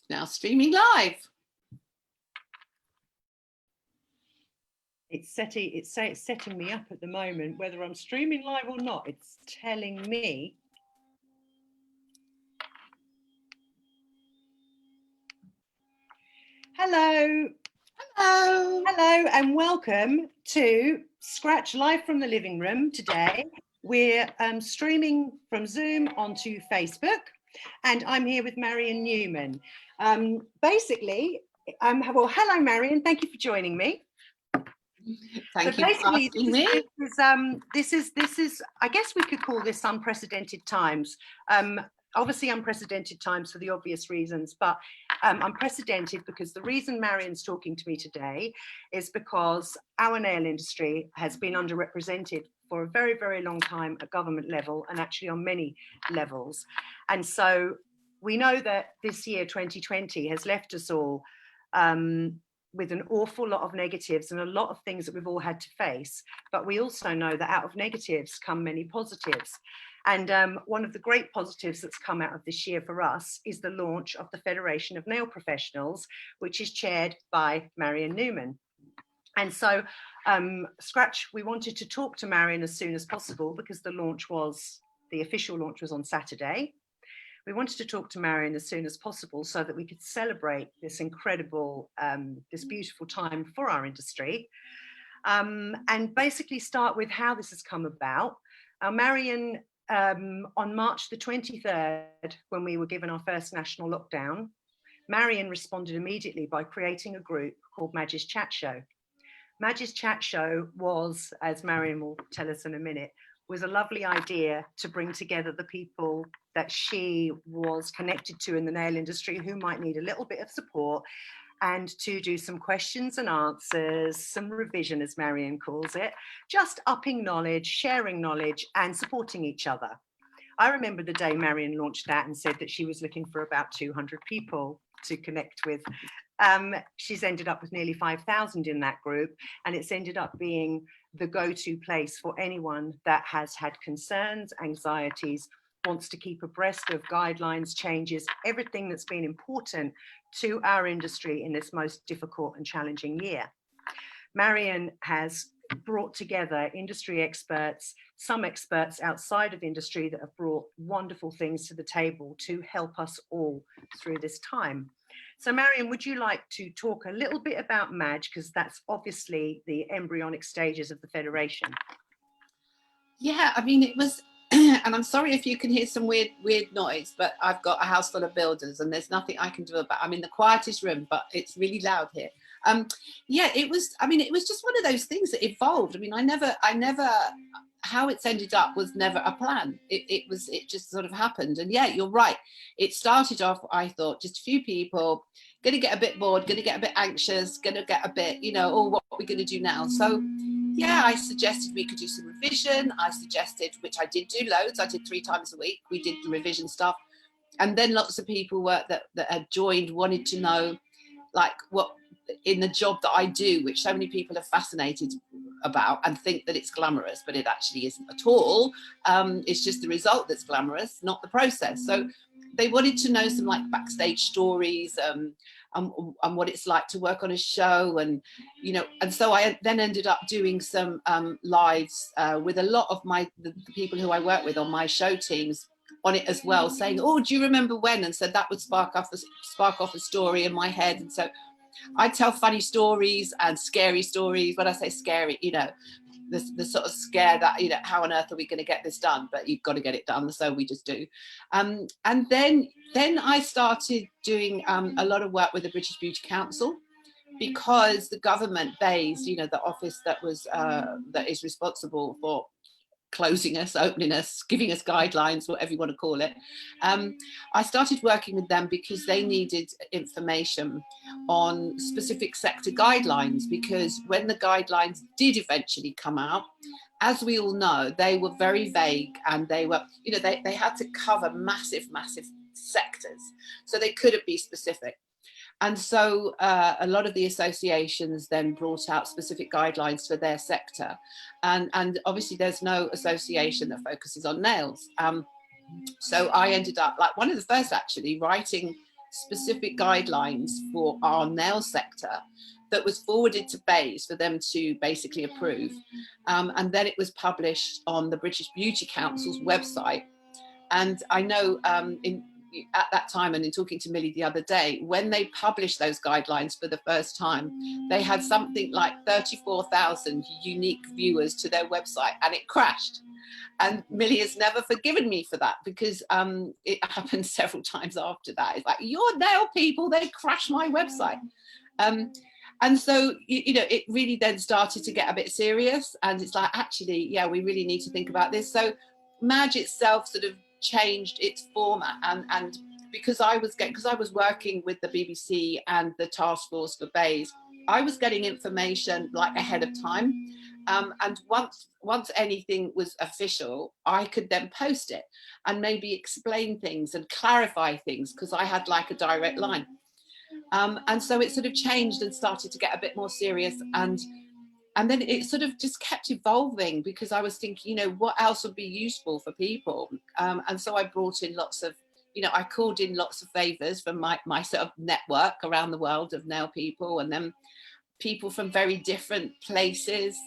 Now streaming live. It's setting me up at the moment, whether I'm streaming live or not. It's telling me. Hello. Hello. Hello and welcome to Scratch Live from the Living Room. Today we're streaming from Zoom onto Facebook, and I'm here with Marian Newman. Well, hello Marian, thank you for joining me. Thank you for asking me. This is, I guess we could call this unprecedented times. Obviously unprecedented times for the obvious reasons, but unprecedented because the reason Marian's talking to me today is because our nail industry has been underrepresented for a very, very long time at government level and actually on many levels. And so we know that this year, 2020, has left us all with an awful lot of negatives and a lot of things that we've all had to face. But we also know that out of negatives come many positives. And one of the great positives that's come out of this year for us is the launch of the Federation of Nail Professionals, which is chaired by Marian Newman. And so Scratch, we wanted to talk to Marian as soon as possible because the official launch was on Saturday. We wanted to talk to Marian as soon as possible so that we could celebrate this incredible, this beautiful time for our industry, and basically start with how this has come about. Marian, on March the 23rd, when we were given our first national lockdown, Marian responded immediately by creating a group called Madge's Chat Show. Madge's Chat Show was, as Marian will tell us in a minute, was a lovely idea to bring together the people that she was connected to in the nail industry who might need a little bit of support, and to do some questions and answers, some revision as Marian calls it, just upping knowledge, sharing knowledge and supporting each other. I remember the day Marian launched that and said that she was looking for about 200 people to connect with. She's ended up with nearly 5,000 in that group, and it's ended up being the go-to place for anyone that has had concerns, anxieties, wants to keep abreast of guidelines, changes, everything that's been important to our industry in this most difficult and challenging year. Marian has brought together industry experts, some experts outside of industry that have brought wonderful things to the table to help us all through this time. So Marian, would you like to talk a little bit about Madge, because that's obviously the embryonic stages of the Federation? Yeah, I mean, it was, and I'm sorry if you can hear some weird noise, but I've got a house full of builders and there's nothing I can do about it. I'm in the quietest room, but it's really loud here. Yeah, it was just one of those things that evolved. I mean, I never, how it's ended up was never a plan. It just sort of happened. And yeah, you're right. It started off, I thought, just a few people, going to get a bit bored, going to get a bit anxious, going to get a bit, oh, what are we going to do now? So yeah, I suggested we could do some revision. I suggested, which I did do loads. I did 3 times a week. We did the revision stuff. And then lots of people that had joined wanted to know, like, what in the job that I do, which so many people are fascinated about and think that it's glamorous, but it actually isn't at all. It's just the result that's glamorous, not the process. So they wanted to know some like backstage stories and what it's like to work on a show, and and so I then ended up doing some lives with a lot of the people who I work with on my show teams on it as well, saying, oh, do you remember when? And so that would spark off a story in my head. And so I tell funny stories and scary stories. When I say scary, the sort of scare that, how on earth are we going to get this done? But you've got to get it done, so we just do. And then I started doing a lot of work with the British Beauty Council, because the government BES, the office that is responsible for closing us, opening us, giving us guidelines, whatever you want to call it. I started working with them because they needed information on specific sector guidelines, because when the guidelines did eventually come out, as we all know, they were very vague, and they were, they had to cover massive sectors, so they couldn't be specific. And so a lot of the associations then brought out specific guidelines for their sector. And obviously there's no association that focuses on nails. So I ended up, like one of the first actually, writing specific guidelines for our nail sector that was forwarded to BEIS for them to basically approve. And then it was published on the British Beauty Council's website. And I know at that time, and in talking to Millie the other day, when they published those guidelines for the first time, they had something like 34,000 unique viewers to their website, and it crashed. And Millie has never forgiven me for that, because it happened several times after that. It's like, your nail people, they crashed my website. And so, you know, it really then started to get a bit serious, and it's like, actually, yeah, we really need to think about this. So Madge itself sort of changed its format, and because I was working with the BBC and the task force for BEIS, I was getting information like ahead of time. And once anything was official, I could then post it and maybe explain things and clarify things, because I had like a direct line. And so it sort of changed and started to get a bit more serious, and then it sort of just kept evolving, because I was thinking, you know, what else would be useful for people? And so I brought in lots of, you know, I called in lots of favors from my sort of network around the world of nail people, and then people from very different places,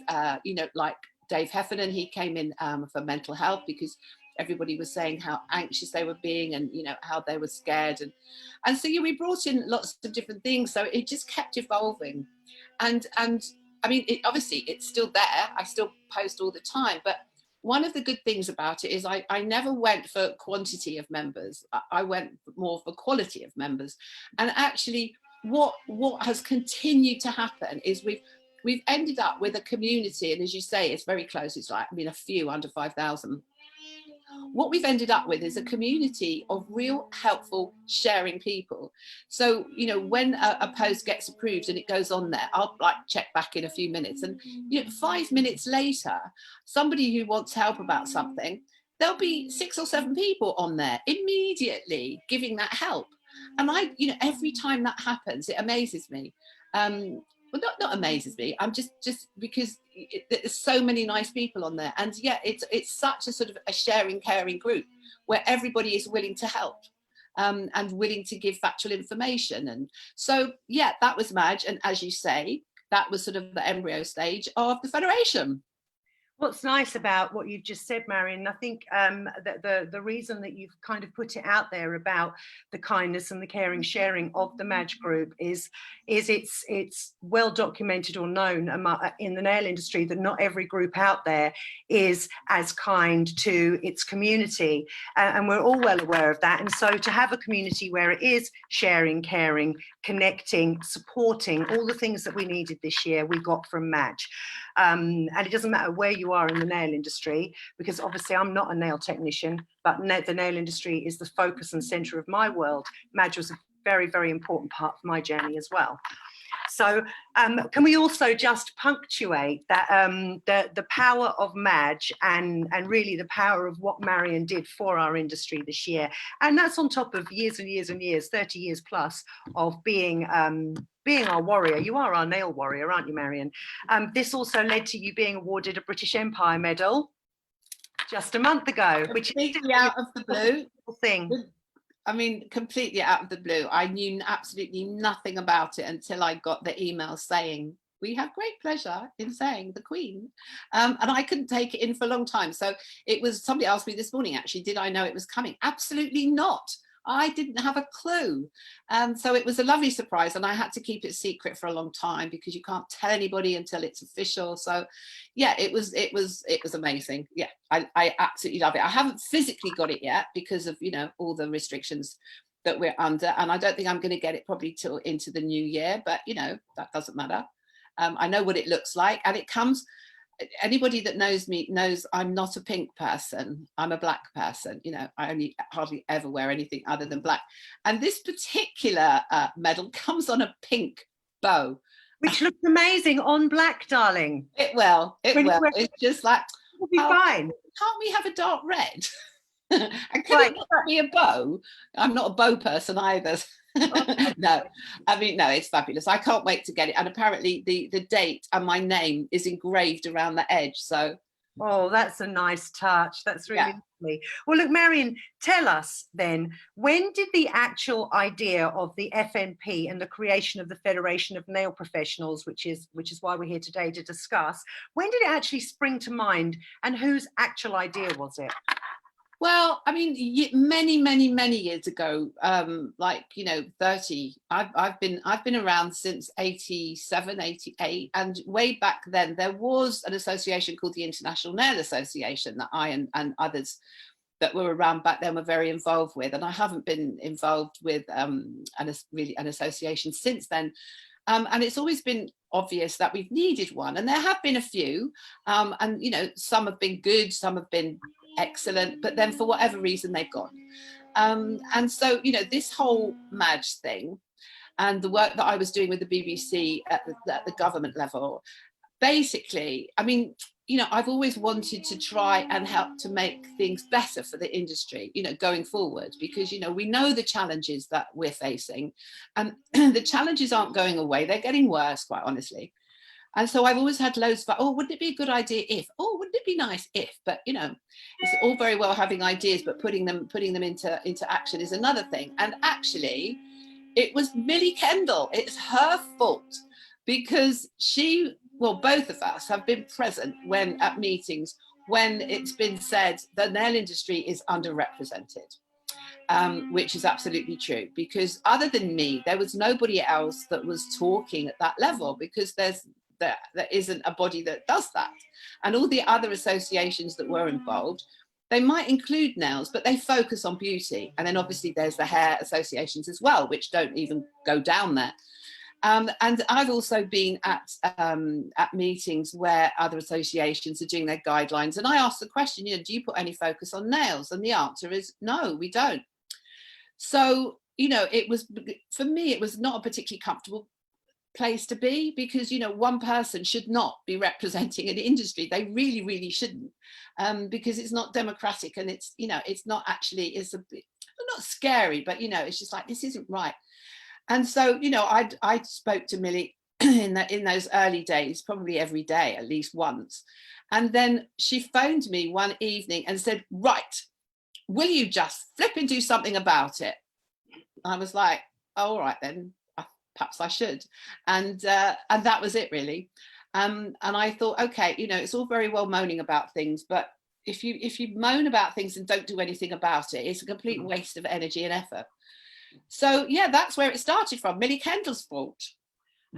you know, like Dave Heffernan, he came in for mental health, because everybody was saying how anxious they were being, and, you know, how they were scared. And so, yeah, we brought in lots of different things. So it just kept evolving. And I mean, obviously it's still there. I still post all the time, but one of the good things about it is I never went for quantity of members. I went more for quality of members. And actually what has continued to happen is we've ended up with a community, and as you say, it's very close. It's like, I mean, a few under 5,000. What we've ended up with is a community of real helpful sharing people. So, you know, when a post gets approved and it goes on there, I'll like check back in a few minutes, and, you know, 5 minutes later, somebody who wants help about something, there'll be 6 or 7 people on there immediately giving that help. And I, you know, every time that happens, it amazes me. Well, not amazes me. I'm just because there's so many nice people on there, and yeah, it's such a sort of a sharing, caring group where everybody is willing to help, and willing to give factual information. And so, yeah, that was Madge, and as you say, that was sort of the embryo stage of the Federation. What's nice about what you've just said, Marian, I think that the reason that you've kind of put it out there about the kindness and the caring sharing of the Madge group is it's well documented or known in the nail industry that not every group out there is as kind to its community, and we're all well aware of that. And so to have a community where it is sharing, caring, connecting, supporting, all the things that we needed this year, we got from Madge. And it doesn't matter where you are in the nail industry, because obviously I'm not a nail technician, but the nail industry is the focus and center of my world. Madge was a very, very important part of my journey as well. So can we also just punctuate that the power of Madge and really the power of what Marian did for our industry this year, and that's on top of years and years and years, 30 years plus of being our warrior. You are our nail warrior, aren't you, Marian? This also led to you being awarded a British Empire Medal just a month ago, which is out of the blue thing. I mean, completely out of the blue. I knew absolutely nothing about it until I got the email saying, we have great pleasure in saying the Queen. And I couldn't take it in for a long time. So it was, somebody asked me this morning, actually, did I know it was coming? Absolutely not. I didn't have a clue. So it was a lovely surprise, and I had to keep it secret for a long time because you can't tell anybody until it's official. So yeah, it was amazing. Yeah, I absolutely love it. I haven't physically got it yet because of, you know, all the restrictions that we're under, and I don't think I'm going to get it probably till into the new year, but you know, that doesn't matter. I know what it looks like, and it comes, anybody that knows me knows I'm not a pink person. I'm a black person. You know, I only hardly ever wear anything other than black. And this particular medal comes on a pink bow, which looks amazing on black, darling. It will. It's just like, it'll be fine. Can't we have a dark red? And can it not be a bow? I'm not a bow person either. No, I mean, no, it's fabulous. I can't wait to get it. And apparently the date and my name is engraved around the edge. So oh, that's a nice touch. That's really Well, look, Marian, tell us then, when did the actual idea of the FNP and the creation of the Federation of Nail Professionals, which is why we're here today to discuss, when did it actually spring to mind, and whose actual idea was it? Well, I mean, many years ago, like, 30. I've been around since 87, 88, and way back then there was an association called the International Nail Association that I and others that were around back then were very involved with, and I haven't been involved with an association since then. And it's always been obvious that we've needed one, and there have been a few, and some have been good, some have been excellent, but then for whatever reason they've gone. And so this whole Madge thing and the work that I was doing with the BBC at the government level, basically, I mean, I've always wanted to try and help to make things better for the industry, going forward, because, we know the challenges that we're facing, and the challenges aren't going away. They're getting worse, quite honestly. And so I've always had loads of, wouldn't it be a good idea if, wouldn't it be nice if, but, it's all very well having ideas, but putting them into action is another thing. And actually, it was Millie Kendall. It's her fault, because both of us have been present at meetings when it's been said the nail industry is underrepresented, which is absolutely true, because other than me, there was nobody else that was talking at that level, because there isn't a body that does that. And all the other associations that were involved, they might include nails, but they focus on beauty. And then obviously there's the hair associations as well, which don't even go down there. And I've also been at meetings where other associations are doing their guidelines, and I ask the question, do you put any focus on nails? And the answer is no, we don't. So, for me, it was not a particularly comfortable place to be, because one person should not be representing an industry. They really shouldn't, because it's not democratic, and it's it's not actually, it's a bit, not scary, but it's just like, this isn't right. And so I spoke to Millie in those early days, probably every day at least once, and then she phoned me one evening and said, right, will you just flip and do something about it? I was like, all right then, perhaps I should. And that was it, really. And I thought, okay, it's all very well moaning about things, but if you moan about things and don't do anything about it, it's a complete waste of energy and effort. So yeah, that's where it started from, Millie Kendall's fault.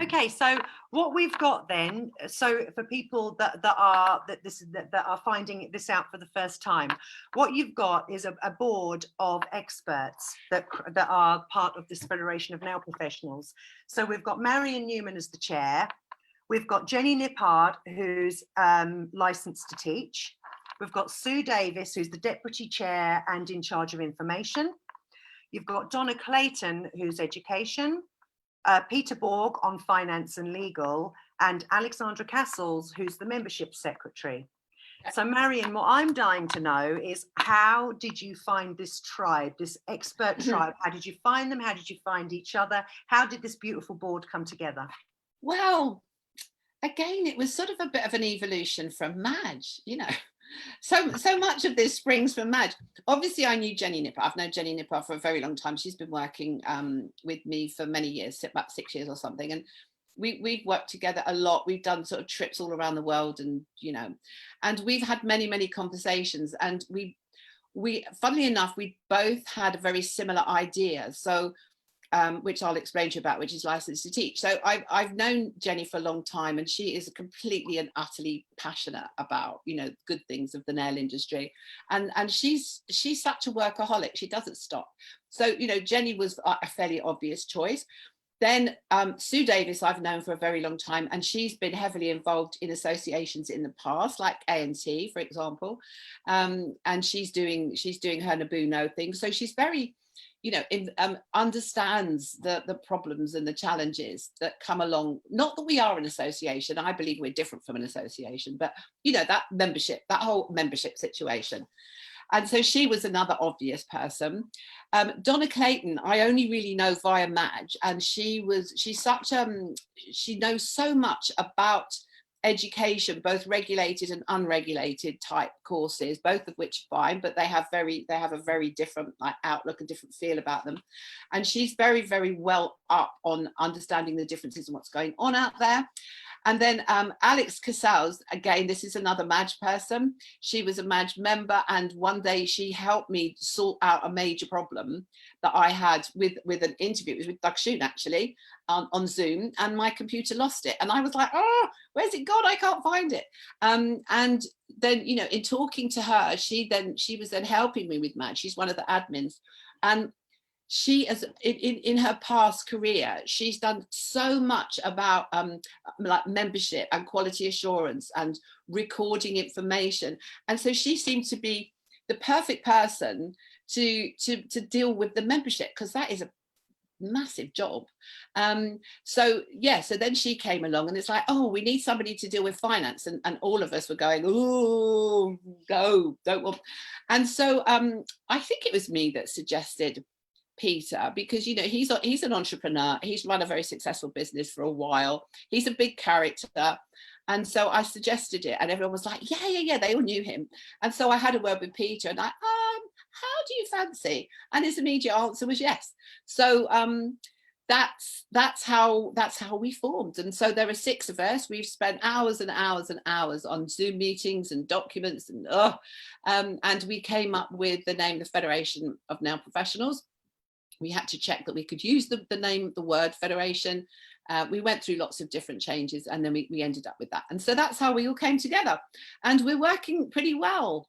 Okay, so what we've got then, so for people that are finding this out for the first time, what you've got is a board of experts that are part of this Federation of Nail Professionals. So we've got Marian Newman as the chair, we've got Jenny Nippard, who's licensed to teach, we've got Sue Davis, who's the deputy chair and in charge of information, you've got Donna Clayton, who's education, Peter Borg on finance and legal, and Alexandra Castles, who's the membership secretary. So Marian, what I'm dying to know is, how did you find this tribe, this expert tribe? How did you find them? How did you find each other? How did this beautiful board come together? Well, again, it was sort of a bit of an evolution from Madge, So much of this springs from Madge. Obviously, I knew Jenny Nippard. I've known Jenny Nippard for a very long time. She's been working with me for many years, about 6 years or something. And we've worked together a lot. We've done sort of trips all around the world, and and we've had many conversations. And we funnily enough, we both had a very similar idea. So which I'll explain to you about, which is licensed to teach. So I've known Jenny for a long time, and she is completely and utterly passionate about, good things of the nail industry. And she's such a workaholic, she doesn't stop. So, Jenny was a fairly obvious choice. Then Sue Davis, I've known for a very long time, and she's been heavily involved in associations in the past, like A&T, for example. And she's doing her Nabuno thing. So she's very, understands the problems and the challenges that come along. Not that we are an association, I believe we're different from an association, but that whole membership situation. And so she was another obvious person. Donna Clayton, I only really know via Madge, and she knows so much about education, both regulated and unregulated type courses, both of which are fine, but they have a very different like outlook and different feel about them. And she's very, very well up on understanding the differences and what's going on out there. And then Alex Casals, again, this is another Madge person. She was a Madge member, and one day she helped me sort out a major problem that I had with an interview. It was with Doug Schoon, actually, on Zoom, and my computer lost it. And I was like, oh, where's it gone? I can't find it. And then, you know, in talking to her, she was then helping me with Madge. She's one of the admins. And she, as in her past career, she's done so much about like membership and quality assurance and recording information, and so she seemed to be the perfect person to deal with the membership, because that is a massive job. So then she came along, and it's like, oh, we need somebody to deal with finance, and all of us were going, oh no, don't want. And so I think it was me that suggested Peter, because, you know, he's an entrepreneur. He's run a very successful business for a while. He's a big character. And so I suggested it, and everyone was like, yeah, they all knew him. And so I had a word with Peter, and how do you fancy? And his immediate answer was yes. So that's how we formed. And so there are 6 of us. We've spent hours and hours and hours on Zoom meetings and documents, and we came up with the name, the Federation of Nail Professionals. We had to check that we could use the name, the word federation. We went through lots of different changes, and then we ended up with that. And so that's how we all came together. And we're working pretty well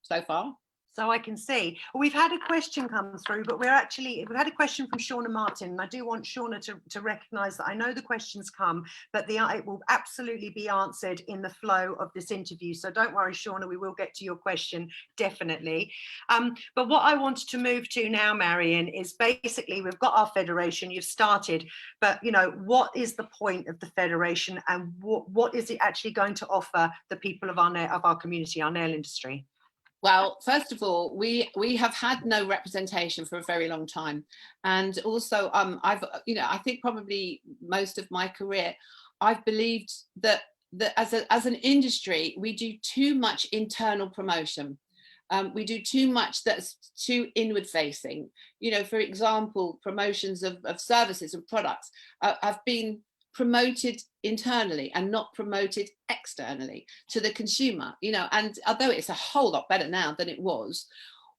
so far. So I can see. We've had a question come through, but we've had a question from Shauna Martin, and I do want Shauna to recognise that I know the questions come, but it will absolutely be answered in the flow of this interview. So don't worry, Shauna, we will get to your question, definitely. But what I wanted to move to now, Marian, is basically we've got our federation, you've started, but, you know, what is the point of the federation, and what is it actually going to offer the people of our community, our nail industry? Well, first of all, we have had no representation for a very long time, and also I think probably most of my career, I've believed that as an industry we do too much internal promotion. We do too much that's too inward facing. You know, for example, promotions of services and products have been promoted internally and not promoted externally to the consumer, you know. And although it's a whole lot better now than it was,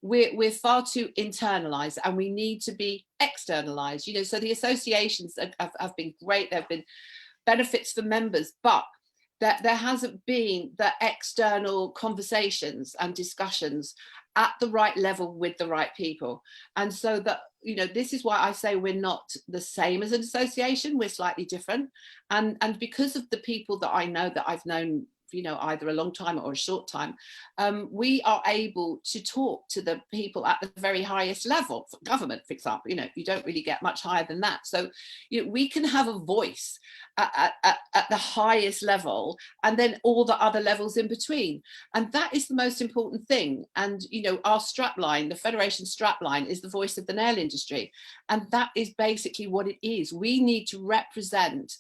we're far too internalized, and we need to be externalized, you know. So the associations have been great. There have been benefits for members, but that there hasn't been the external conversations and discussions at the right level with the right people. And so that, you know, this is why I say we're not the same as an association, we're slightly different. And because of the people that I know, that I've known, you know, either a long time or a short time, we are able to talk to the people at the very highest level. For government, for example, you know, you don't really get much higher than that. So, you know, we can have a voice at the highest level, and then all the other levels in between. And that is the most important thing. And, you know, our strapline, the Federation strapline, is the voice of the nail industry. And that is basically what it is. We need to represent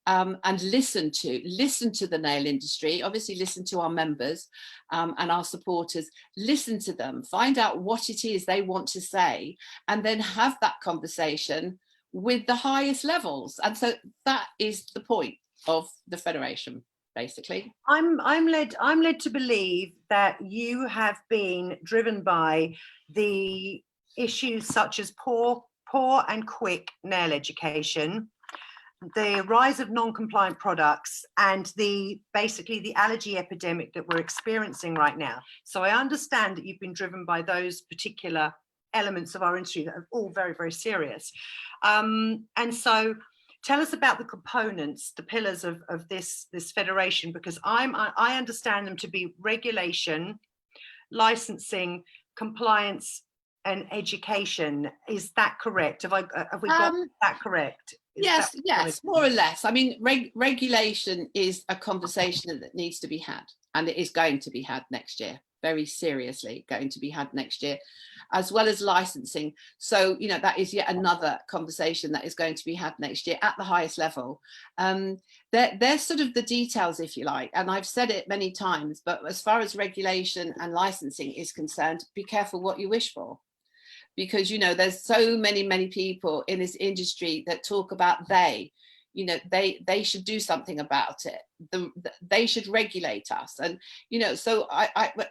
and listen to the nail industry, obviously listen to our members and our supporters, listen to them, find out what it is they want to say, and then have that conversation with the highest levels. And so that is the point of the Federation, basically. I'm led to believe that you have been driven by the issues such as poor and quick nail education, the rise of non-compliant products, and basically the allergy epidemic that we're experiencing right now. So I understand that you've been driven by those particular elements of our industry that are all very, very serious. And so tell us about the components, the pillars of this federation, because I understand them to be regulation, licensing, compliance, and education. Is that correct? Have we got that correct? Yes, more or less. I mean, regulation is a conversation that needs to be had, and it is going to be had next year. very seriously going to be had next year, as well as licensing. So, you know, that is yet another conversation that is going to be had next year at the highest level. They're sort of the details, if you like, and I've said it many times, but as far as regulation and licensing is concerned, be careful what you wish for. Because, you know, there's so many people in this industry that talk about you know, they should do something about it. They should regulate us. And, you know, so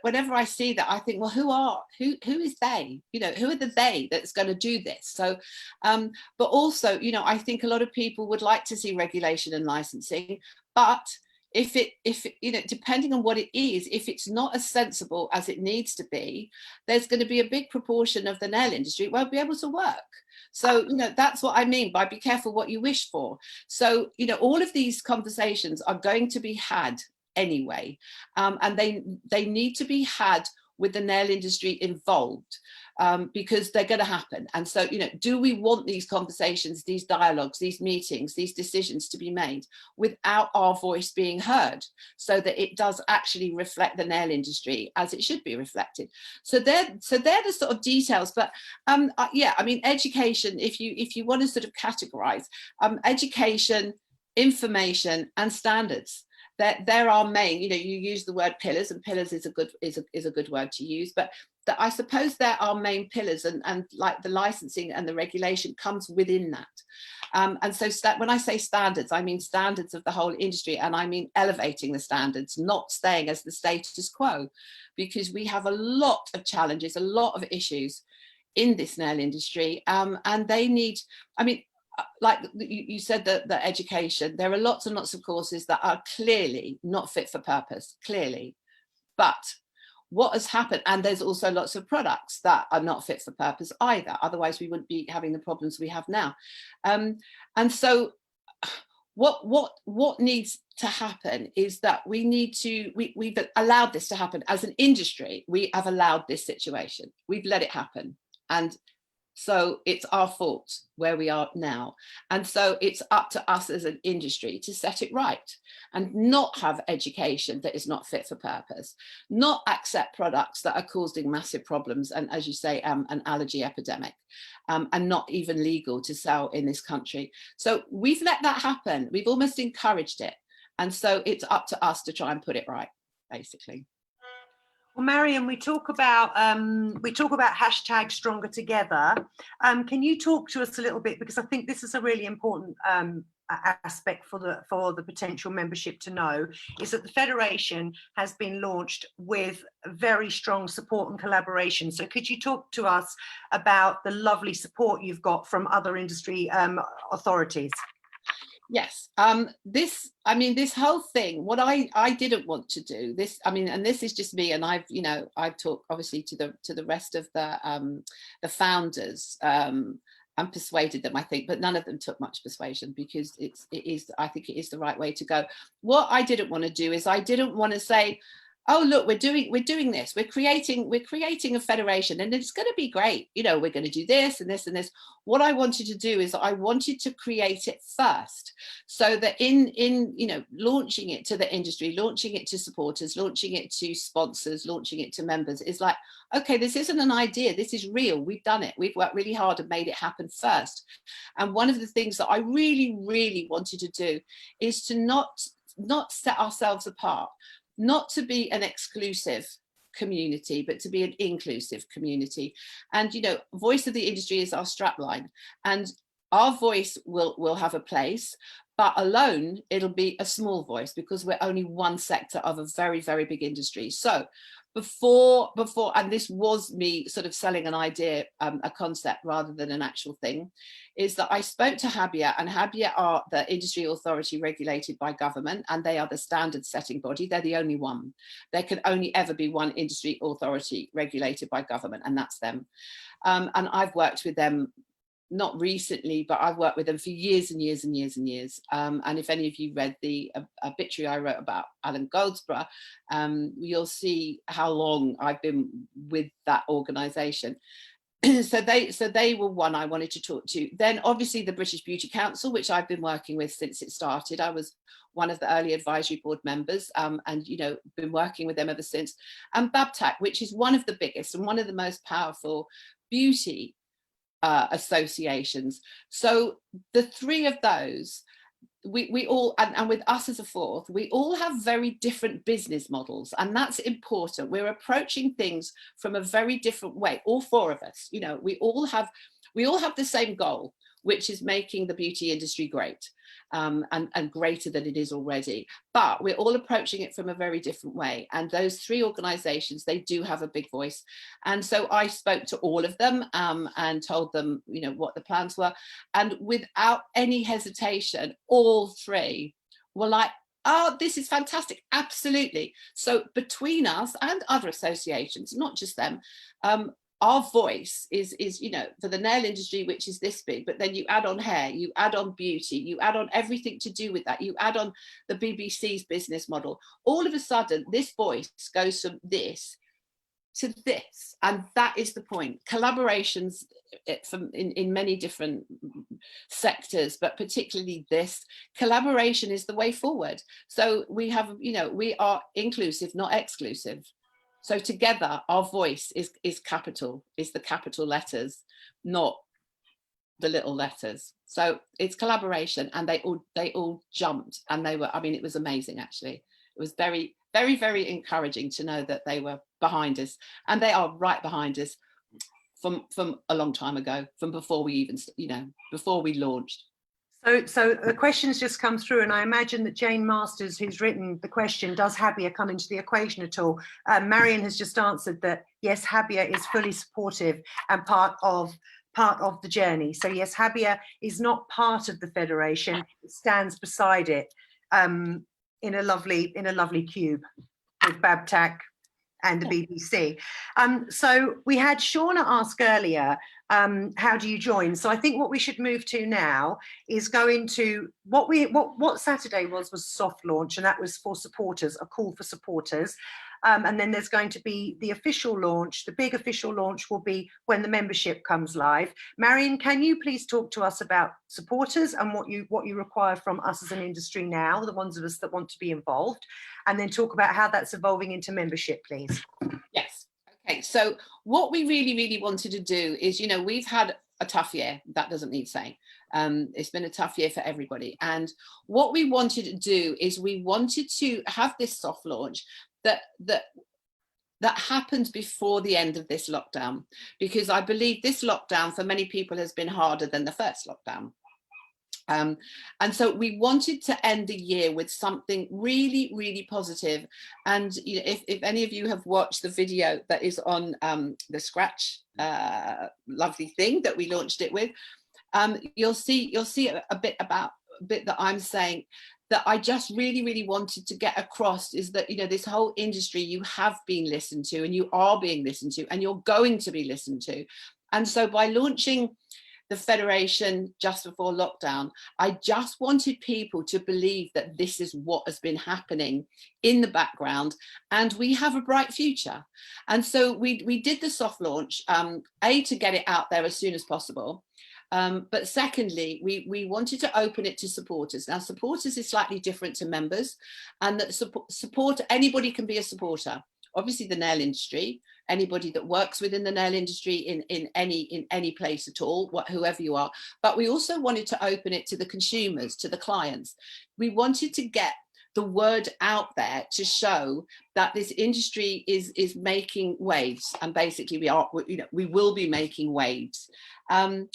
whenever I see that, I think, well, who is they? You know, who are the they that's going to do this? So, but also, you know, I think a lot of people would like to see regulation and licensing, but if you know, depending on what it is, if it's not as sensible as it needs to be, there's going to be a big proportion of the nail industry won't be able to work. So, you know, that's what I mean by be careful what you wish for. So, you know, all of these conversations are going to be had anyway, and they need to be had with the nail industry involved, because they're going to happen. And so, you know, do we want these conversations, these dialogues, these meetings, these decisions to be made without our voice being heard, so that it does actually reflect the nail industry as it should be reflected? So they're the sort of details. But yeah, I mean, education, if you want to sort of categorize, education, information, and standards, they're our main. You know, you use the word pillars, and pillars is a good word to use, but that I suppose they're our main pillars, and like the licensing and the regulation comes within that. And so when I say standards, I mean standards of the whole industry, and I mean elevating the standards, not staying as the status quo, because we have a lot of challenges, a lot of issues in this nail industry, and they need, I mean, like you said, that the education, there are lots and lots of courses that are clearly not fit for purpose, clearly. But what has happened, and there's also lots of products that are not fit for purpose either, otherwise we wouldn't be having the problems we have now. And so what needs to happen is that we've allowed this to happen as an industry. We have allowed this situation, we've let it happen, and so it's our fault where we are now. And so it's up to us as an industry to set it right, and not have education that is not fit for purpose, not accept products that are causing massive problems, and as you say, an allergy epidemic, and not even legal to sell in this country. So we've let that happen. We've almost encouraged it. And so it's up to us to try and put it right, basically. Well, Marian, we talk about hashtag stronger together. Can you talk to us a little bit, because I think this is a really important aspect for the potential membership to know, is that the Federation has been launched with very strong support and collaboration. So could you talk to us about the lovely support you've got from other industry authorities? Yes, this whole thing, what I didn't want to do this, I mean, and this is just me, and I've talked obviously to the rest of the founders, and persuaded them, I think, but none of them took much persuasion, because I think it is the right way to go. What I didn't want to do is, I didn't want to say, oh look, we're doing this, we're creating a federation and it's going to be great, you know, we're going to do this and this and this. What I wanted to do is I wanted to create it first, so that in you know, launching it to the industry, launching it to supporters, launching it to sponsors, launching it to members, is like, okay, this isn't an idea, this is real, we've done it, we've worked really hard and made it happen first. And one of the things that I really wanted to do is to not set ourselves apart, not to be an exclusive community, but to be an inclusive community. And, you know, voice of the industry is our strapline, and our voice will have a place, but alone it'll be a small voice, because we're only one sector of a very big industry. So before, and this was me sort of selling an idea, a concept rather than an actual thing, is that I spoke to Habia, and Habia are the industry authority regulated by government, and they are the standard setting body. They're the only one. There can only ever be one industry authority regulated by government, and that's them. And I've worked with them, not recently, but I've worked with them for years and years and years and years. And if any of you read the obituary I wrote about Alan Goldsborough, you'll see how long I've been with that organisation. so they were one I wanted to talk to. Then obviously the British Beauty Council, which I've been working with since it started. I was one of the early advisory board members, and been working with them ever since. And BABTAC, which is one of the biggest and one of the most powerful beauty associations. So the three of those, we all, and with us as a fourth, we all have very different business models, and that's important. We're approaching things from a very different way, all four of us. We all have the same goal, which is making the beauty industry great, and greater than it is already. But we're all approaching it from a very different way. And those three organisations, they do have a big voice. And so I spoke to all of them, and told them, what the plans were. And without any hesitation, all three were like, oh, this is fantastic. Absolutely. So between us and other associations, not just them, our voice is for the nail industry, which is this big, but then you add on hair, you add on beauty, you add on everything to do with that, you add on the BBC's business model. All of a sudden, this voice goes from this to this, and that is the point. Collaborations in many different sectors, but particularly this collaboration is the way forward. So we have, we are inclusive, not exclusive. So together, our voice is capital, is the capital letters, not the little letters. So it's collaboration, and they all jumped, and it was amazing, actually. It was very, very, very encouraging to know that they were behind us, and they are right behind us from a long time ago, from before we even, before we launched. So the questions just come through, and I imagine that Jane Masters, who's written the question, does Habia come into the equation at all? Marian has just answered that yes, Habia is fully supportive and part of the journey. So yes, Habia is not part of the federation; it stands beside it, in a lovely cube with BABTAC and the BBC. So we had Shauna ask earlier, how do you join? So I think what we should move to now is go into what Saturday was soft launch, and that was for supporters, a call for supporters. And then there's going to be the official launch. The big official launch will be when the membership comes live. Marian, can you please talk to us about supporters and what you require from us as an industry now, the ones of us that want to be involved, and then talk about how that's evolving into membership, please. Yes. Okay. So what we really, really wanted to do is, we've had a tough year. That doesn't need saying. It's been a tough year for everybody. And what we wanted to do is we wanted to have this soft launch that happened before the end of this lockdown, because I believe this lockdown for many people has been harder than the first lockdown. And so we wanted to end the year with something really, really positive. And if any of you have watched the video that is on the Scratch lovely thing that we launched it with, you'll see a bit that I'm saying that I just really, really wanted to get across is that, this whole industry, you have been listened to, and you are being listened to, and you're going to be listened to. And so by launching the federation just before lockdown, I just wanted people to believe that this is what has been happening in the background, and we have a bright future. And so we did the soft launch, to get it out there as soon as possible. But secondly, we wanted to open it to supporters. Now, supporters is slightly different to members, and that support, anybody can be a supporter. Obviously, the nail industry, anybody that works within the nail industry in any place at all, whoever you are. But we also wanted to open it to the consumers, to the clients. We wanted to get the word out there to show that this industry is making waves, and basically we will be making waves. And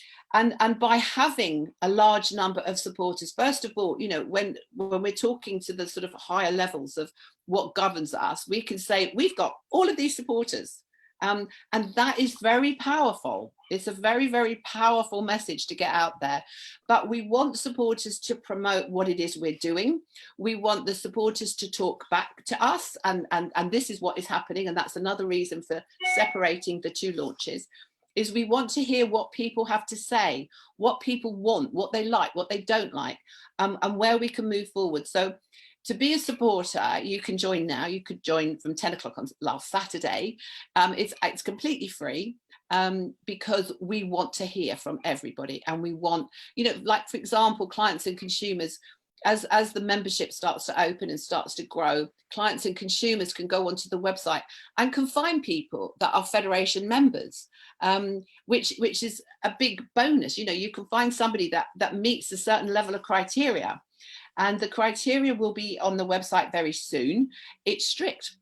by having a large number of supporters, first of all, when we're talking to the sort of higher levels of what governs us, we can say we've got all of these supporters. And that is very powerful. It's a very, very powerful message to get out there. But we want supporters to promote what it is we're doing. We want the supporters to talk back to us. And this is what is happening. And that's another reason for separating the two launches, is we want to hear what people have to say, what people want, what they like, what they don't like, and where we can move forward. So to be a supporter, you can join now. You could join from 10 o'clock on last Saturday. It's completely free. because we want to hear from everybody, and we want, you know, like for example, clients and consumers, as the membership starts to open and starts to grow, clients and consumers can go onto the website and can find people that are Federation members, which is a big bonus. You know, you can find somebody that meets a certain level of criteria, and the criteria will be on the website very soon. It's strict.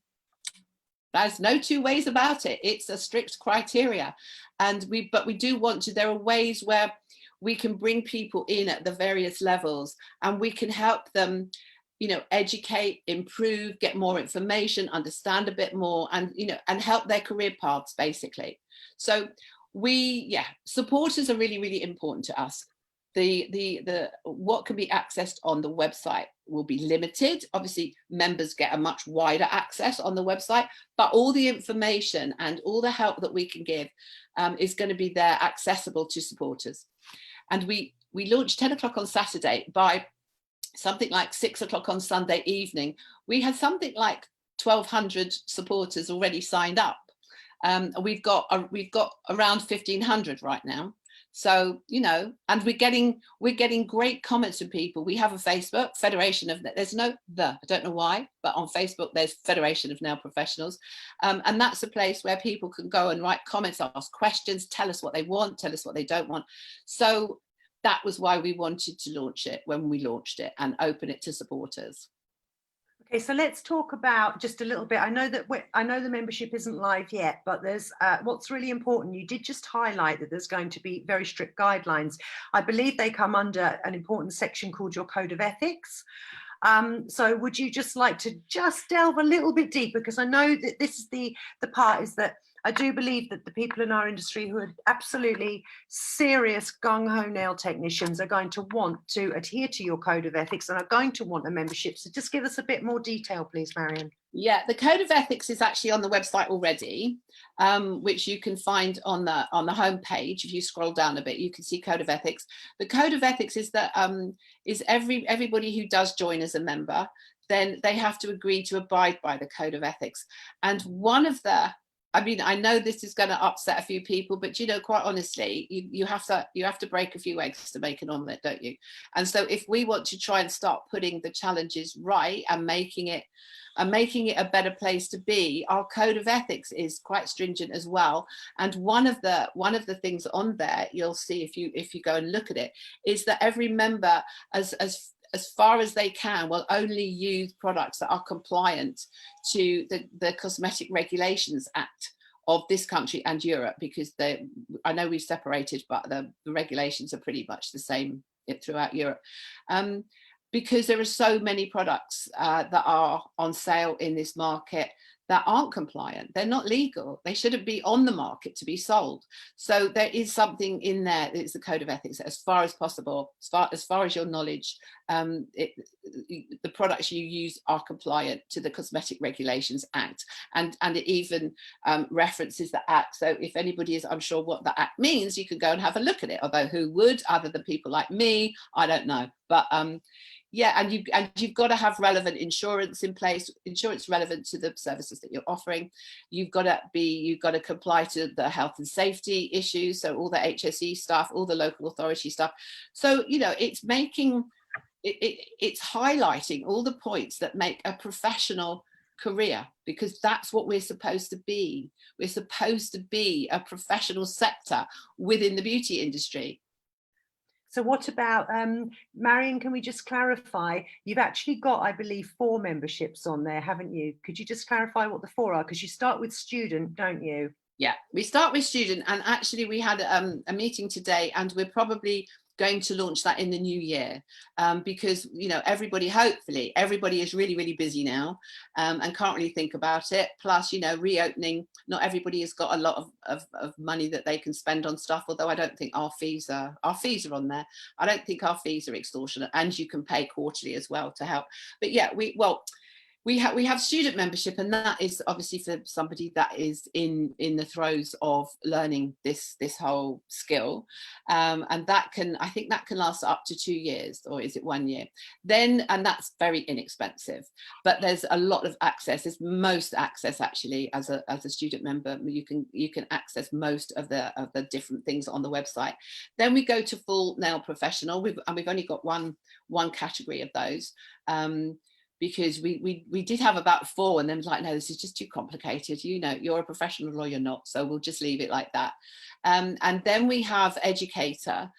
There's no two ways about it. It's a strict criteria. And but we do want to, there are ways where we can bring people in at the various levels, and we can help them, you know, educate, improve, get more information, understand a bit more, and, you know, and help their career paths basically. So supporters are really, really important to us. The what can be accessed on the website will be limited. Obviously, members get a much wider access on the website, but all the information and all the help that we can give is going to be there, accessible to supporters. And we launched 10 o'clock on Saturday. By something like 6 o'clock on Sunday evening, we had something like 1,200 supporters already signed up. We've got around 1,500 right now. So, you know, and we're getting great comments from people. We have a Facebook, Federation of, there's no I don't know why, but on Facebook there's Federation of Nail Professionals, and that's a place where people can go and write comments, ask questions, tell us what they want, tell us what they don't want. So that was why we wanted to launch it when we launched it, and open it to supporters. Okay, so let's talk about just a little bit. I know the membership isn't live yet, but there's what's really important. You did just highlight that there's going to be very strict guidelines. I believe they come under an important section called your Code of Ethics. So would you just like to just delve a little bit deeper? Because I know that this is the part is that I do believe that the people in our industry who are absolutely serious gung-ho nail technicians are going to want to adhere to your Code of Ethics and are going to want a membership. So just give us a bit more detail, please, Marian. Yeah, the Code of Ethics is actually on the website already, which you can find on the home page. If you scroll down a bit, you can see Code of Ethics. The Code of Ethics is that is everybody who does join as a member, then they have to agree to abide by the Code of Ethics. And one of the, I mean, I know this is going to upset a few people, but, you know, quite honestly, you have to break a few eggs to make an omelette, don't you? And so if we want to try and start putting the challenges right and making it a better place to be, our Code of Ethics is quite stringent as well. And one of the things on there, you'll see if you go and look at it, is that every member, as far as they can, will only use products that are compliant to the Cosmetic Regulations Act of this country and Europe, because I know we've separated, but the regulations are pretty much the same throughout Europe. Because there are so many products that are on sale in this market that aren't compliant. They're not legal. They shouldn't be on the market to be sold. So there is something in there. It's the Code of Ethics, as far as possible, as far as your knowledge, the products you use are compliant to the Cosmetic Regulations Act. And it even references the Act. So if anybody is unsure what the Act means, you can go and have a look at it. Although who would, other than people like me? I don't know. But yeah, and you've got to have relevant insurance in place, insurance relevant to the services that you're offering. You've got to comply to the health and safety issues, so all the HSE stuff, all the local authority stuff. So, you know, it's highlighting all the points that make a professional career, because that's what we're supposed to be. We're supposed to be a professional sector within the beauty industry. So what about, Marian, can we just clarify, you've actually got, I believe, 4 memberships on there, haven't you? Could you just clarify what the 4 are? Because you start with student, don't you? Yeah, we start with student, and actually we had a meeting today, and we're probably going to launch that in the new year, because, you know, hopefully everybody is really, really busy now, and can't really think about it. Plus, you know, reopening, not everybody has got a lot of money that they can spend on stuff, although I don't think our fees are on there. I don't think our fees are extortionate, and you can pay quarterly as well to help. But yeah, We have student membership, and that is obviously for somebody that is in the throes of learning this whole skill, and that can, I think that can last up to 2 years, or is it 1 year? Then, and that's very inexpensive, but there's a lot of access. There's most access actually as a student member. You can access most of the different things on the website. Then we go to full nail professional, and we've only got one category of those. Because we did have about 4, and then was like, no, this is just too complicated. You know, you're a professional or you're not, so we'll just leave it like that. And then we have educator,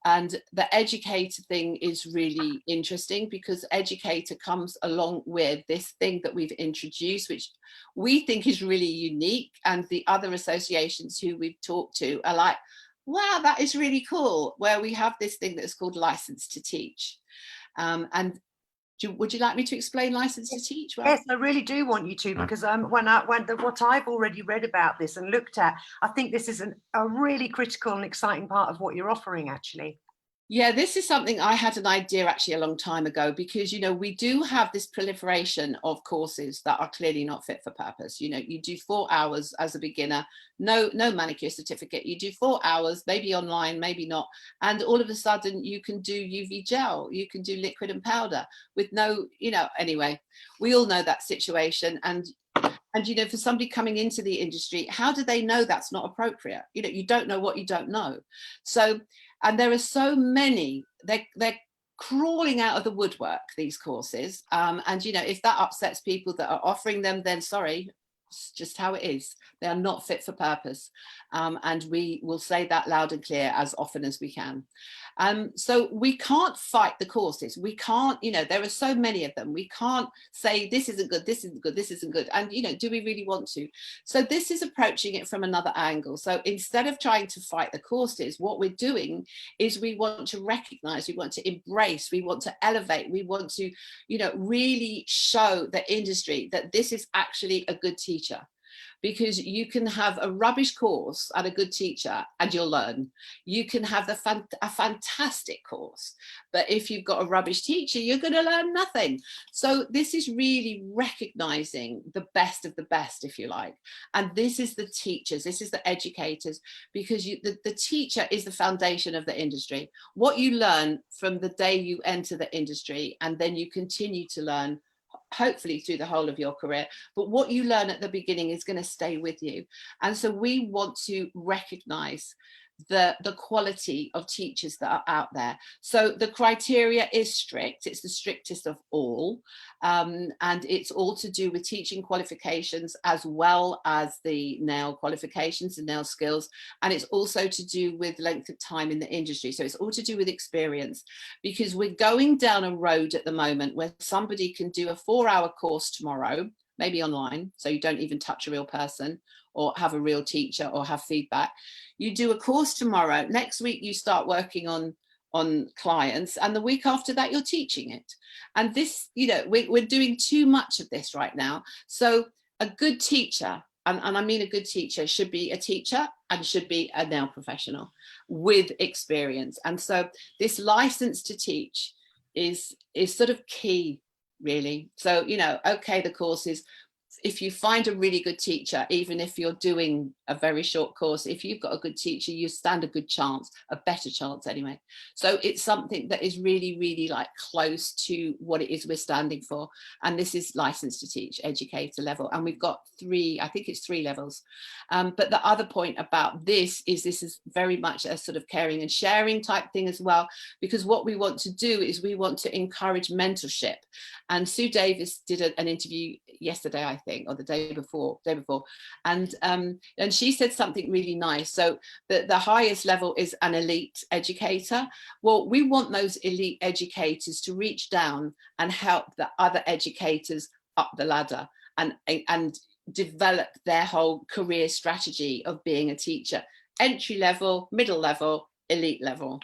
and the educator thing is really interesting because educator comes along with this thing that we've introduced, which we think is really unique, and the other associations who we've talked to are like, wow, that is really cool, where we have this thing that's called license to teach. And would you like me to explain license to teach? Well, yes, I really do want you to, because what I've already read about this and looked at, I think this is a really critical and exciting part of what you're offering, actually. Yeah, this is something I had an idea actually a long time ago, because, you know, we do have this proliferation of courses that are clearly not fit for purpose. You know, you do 4 hours as a beginner, no manicure certificate, you do 4 hours, maybe online, maybe not. And all of a sudden you can do UV gel, you can do liquid and powder with no, you know, anyway, we all know that situation. And you know, for somebody coming into the industry, how do they know that's not appropriate? You know, you don't know what you don't know. So, and there are so many, they're crawling out of the woodwork, these courses. And, you know, if that upsets people that are offering them, then sorry, it's just how it is. They are not fit for purpose. And we will say that loud and clear as often as we can. So we can't fight the courses. We can't, you know, there are so many of them. We can't say this isn't good, this isn't good, this isn't good. And, you know, do we really want to? So this is approaching it from another angle. So instead of trying to fight the courses, what we're doing is we want to recognize, we want to embrace, we want to elevate, we want to, you know, really show the industry that this is actually a good teacher. Because you can have a rubbish course and a good teacher and you'll learn. You can have a fantastic course, but if you've got a rubbish teacher, you're going to learn nothing. So this is really recognizing the best of the best, if you like. And this is the teachers, this is the educators, because the teacher is the foundation of the industry. What you learn from the day you enter the industry, and then you continue to learn hopefully through the whole of your career, but what you learn at the beginning is going to stay with you. And so we want to recognize the quality of teachers that are out there. So the criteria is strict, it's the strictest of all, and it's all to do with teaching qualifications as well as the nail qualifications and nail skills, and it's also to do with length of time in the industry. So it's all to do with experience, because we're going down a road at the moment where somebody can do a 4-hour course tomorrow, maybe online, so you don't even touch a real person or have a real teacher or have feedback. You do a course tomorrow, next week you start working on clients, and the week after that you're teaching it. And this, you know, we're doing too much of this right now. So a good teacher, and I mean a good teacher, should be a teacher and should be a nail professional with experience. And so this license to teach is sort of key, really. So, you know, okay, the courses, if you find a really good teacher, even if you're doing a very short course, if you've got a good teacher, you stand a good chance, a better chance anyway. So it's something that is really, really like close to what it is we're standing for. And this is license to teach, educator level. And we've got 3, I think it's 3 levels. But the other point about this is very much a sort of caring and sharing type thing as well, because what we want to do is we want to encourage mentorship. And Sue Davis did an interview yesterday, I think, or the day before, and she said something really nice. So the highest level is an elite educator. Well, we want those elite educators to reach down and help the other educators up the ladder and develop their whole career strategy of being a teacher. Entry level, middle level, elite level.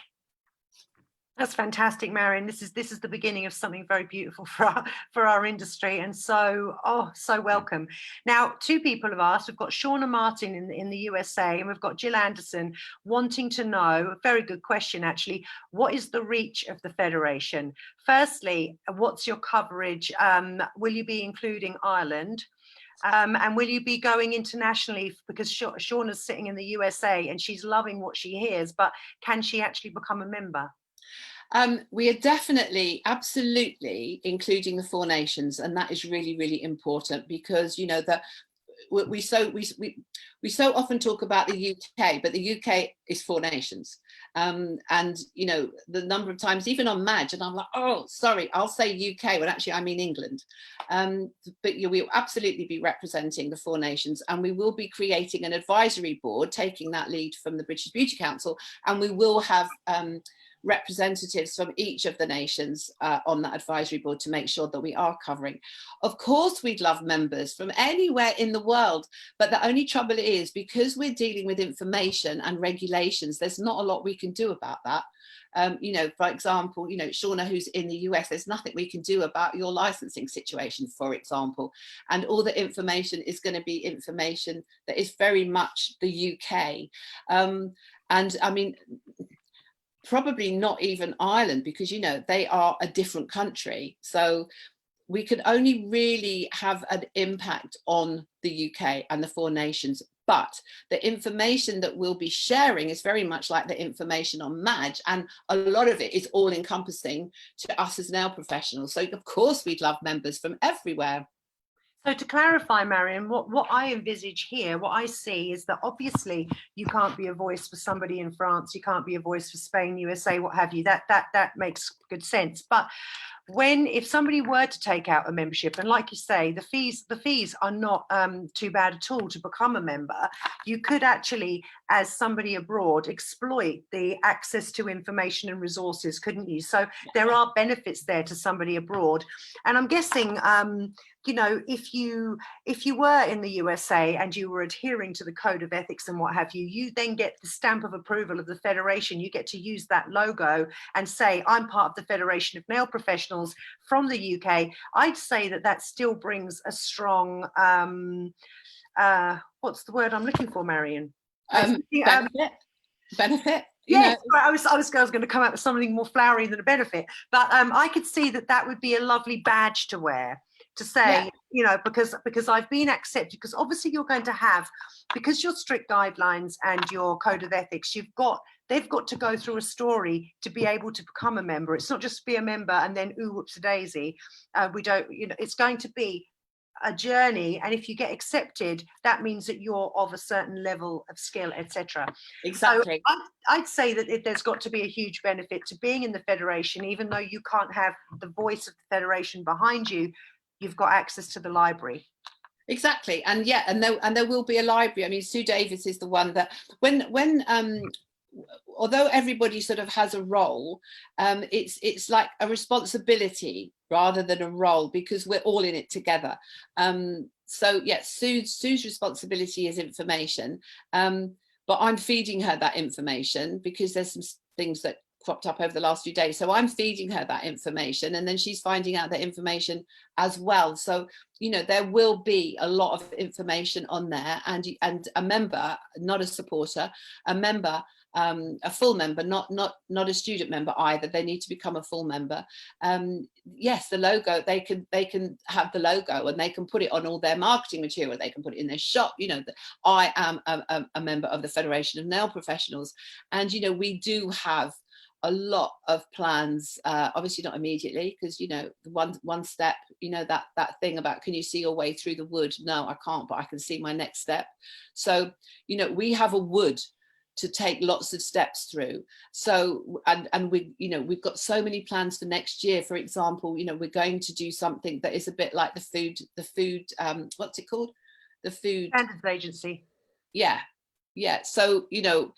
That's fantastic, Marian. This is the beginning of something very beautiful for our industry, and so so welcome. Now, two people have asked. We've got Shauna Martin in the USA, and we've got Jill Anderson wanting to know. A very good question, actually. What is the reach of the federation? Firstly, what's your coverage? Will you be including Ireland? And will you be going internationally? Because Shauna's sitting in the USA and she's loving what she hears, but can she actually become a member? We are definitely, absolutely including the four nations, and that is really, really important because you know that we so often talk about the UK, but the UK is four nations, and you know the number of times, even on Madge, and I'm like, oh, sorry, I'll say UK when actually I mean England, but we will absolutely be representing the four nations, and we will be creating an advisory board, taking that lead from the British Beauty Council, and we will have representatives from each of the nations on that advisory board to make sure that we are covering. Of course, we'd love members from anywhere in the world, but the only trouble is because we're dealing with information and regulations, there's not a lot we can do about that. You know, for example, you know, Shauna, who's in the US, there's nothing we can do about your licensing situation, for example. And all the information is going to be information that is very much the UK. And I mean, probably not even Ireland, because you know they are a different country, so we could only really have an impact on the UK and the four nations. But the information that we'll be sharing is very much like the information on Madge, and a lot of it is all encompassing to us as nail professionals, so of course we'd love members from everywhere. So to clarify, Marian, what I envisage here, what I see is that obviously you can't be a voice for somebody in France, you can't be a voice for Spain, USA, what have you. That makes good sense. But if somebody were to take out a membership, and like you say, the fees are not too bad at all to become a member, you could actually, as somebody abroad, exploit the access to information and resources, couldn't you? So there are benefits there to somebody abroad. And I'm guessing you know, if you were in the USA and you were adhering to the code of ethics and what have you, you then get the stamp of approval of the federation. You get to use that logo and say, I'm part of the Federation of Nail Professionals from the UK. I'd say that still brings a strong, what's the word I'm looking for, Marian? Benefit. Yes, I was going to come up with something more flowery than a benefit, but I could see that would be a lovely badge to wear, to say, you know, because I've been accepted, because obviously you're going to have, because your strict guidelines and your code of ethics, they've got to go through a story to be able to become a member. It's not just be a member and then ooh, whoops a daisy. We don't, you know, it's going to be a journey, and if you get accepted, that means that you're of a certain level of skill, etc. Exactly. So I'd say that there's got to be a huge benefit to being in the federation, even though you can't have the voice of the federation behind you. You've got access to the library. Exactly, and yeah, and there will be a library. I mean, Sue Davis is the one that when although everybody sort of has a role, it's like a responsibility rather than a role, because we're all in it together. So yes, Sue's responsibility is information, but I'm feeding her that information because there's some things that cropped up over the last few days. So I'm feeding her that information, and then she's finding out that information as well. So, you know, there will be a lot of information on there, and a member, not a supporter, a member, a full member, not a student member either. They need to become a full member. Yes, the logo, they can have the logo and they can put it on all their marketing material. They can put it in their shop. You know, I am a member of the Federation of Nail Professionals, and you know, we do have a lot of plans, obviously not immediately, because you know, one step, you know, that thing about, can you see your way through the wood? No, I can't, but I can see my next step. So, you know, we have a wood to take lots of steps through. So, and we, you know, we've got so many plans for next year. For example, you know, we're going to do something that is a bit like the food, what's it called? The Food Standards Agency. Yeah. So, you know,